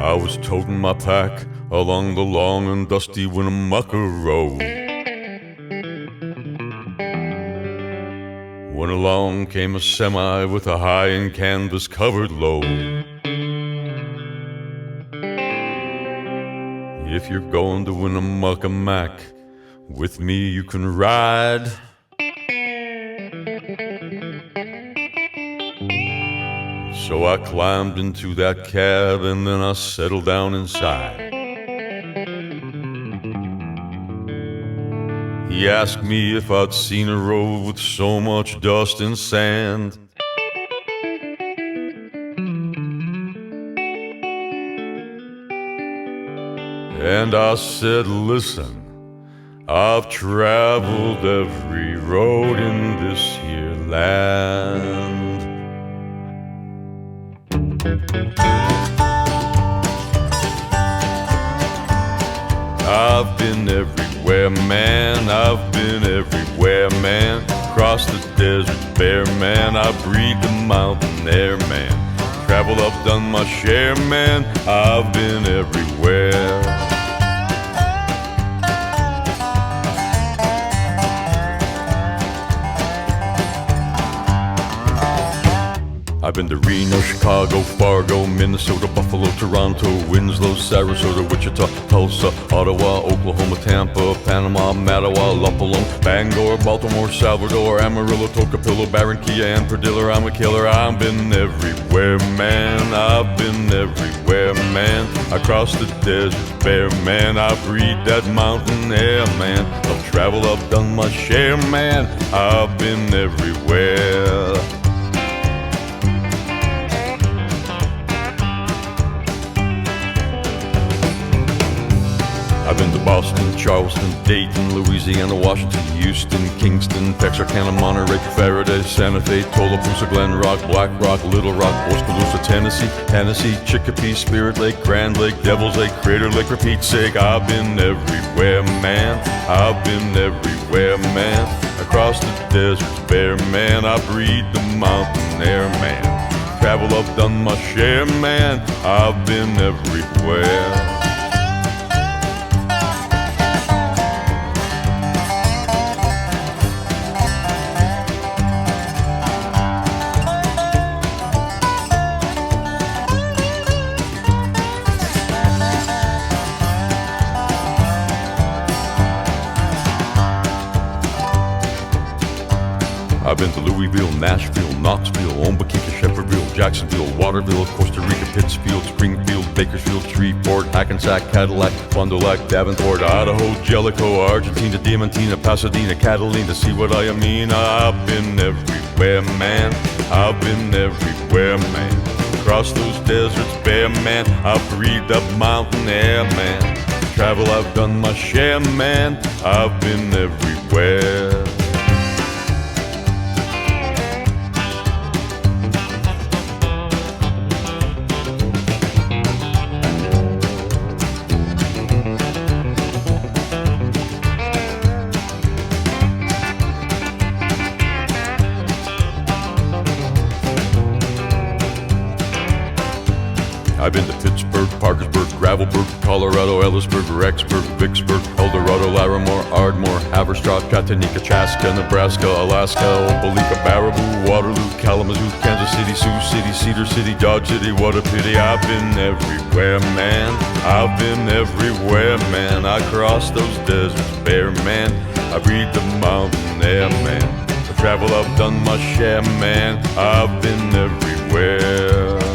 I was toting my pack along the long and dusty Winnemucca Road when along came a semi with a high and canvas-covered load. If you're going to Winnemucca Mac, with me you can ride. So I climbed into that cab and then I settled down inside. He asked me if I'd seen a road with so much dust and sand. And I said, listen, I've traveled every road in this here land. I've been everywhere, man, I've been everywhere, man. Across the desert bare, man, I breathe the mountain air, man. Travel, I've done my share, man, I've been everywhere. I've been to Reno, Chicago, Fargo, Minnesota, Buffalo, Toronto, Winslow, Sarasota, Wichita, Tulsa, Ottawa, Oklahoma, Tampa, Panama, Mattawa, Lupulong, Bangor, Baltimore, Salvador, Amarillo, Tocopilla, Barranquilla, and Padilla. I'm a killer. I've been everywhere, man. I've been everywhere, man. Across the desert bare, man. I breathe that mountain air, man. I've traveled, I've done my share, man. I've been everywhere. I've been to Boston, Charleston, Dayton, Louisiana, Washington, Houston, Kingston, Texarkana, Monterey, Faraday, Santa Fe, Tulapusa, Glen Rock, Black Rock, Little Rock, Oskaloosa, Tennessee, Chicopee, Spirit Lake, Grand Lake, Devil's Lake, Crater Lake, for Pete's sake. I've been everywhere, man. I've been everywhere, man. Across the deserts bare, man. I breathe the mountain air, man. Travel, I've done my share, man. I've been everywhere. I've been to Louisville, Nashville, Knoxville, Ombakika, Shepardville, Jacksonville, Waterville, Costa Rica, Pittsfield, Springfield, Bakersfield, Shreveport, Hackensack, Cadillac, Fond du Lac, Davenport, Idaho, Jellicoe, Argentina, Diamantina, Pasadena, Catalina. See what I mean? I've been everywhere, man. I've been everywhere, man. Across those deserts bare, man. I breathe up mountain air, man. Travel, I've done my share, man. I've been everywhere. I've been to Pittsburgh, Parkersburg, Gravelburg, Colorado, Ellisburg, Rexburg, Vicksburg, Eldorado, Larimore, Ardmore, Haverstraw, Chattanooga, Chaska, Nebraska, Alaska, Opelika, Baraboo, Waterloo, Kalamazoo, Kansas City, Sioux City, Cedar City, Dodge City. What a pity. I've been everywhere, man. I've been everywhere, man. I crossed those deserts bare, man. I breathe the mountain air, man. I travel, I've done my share, man. I've been everywhere.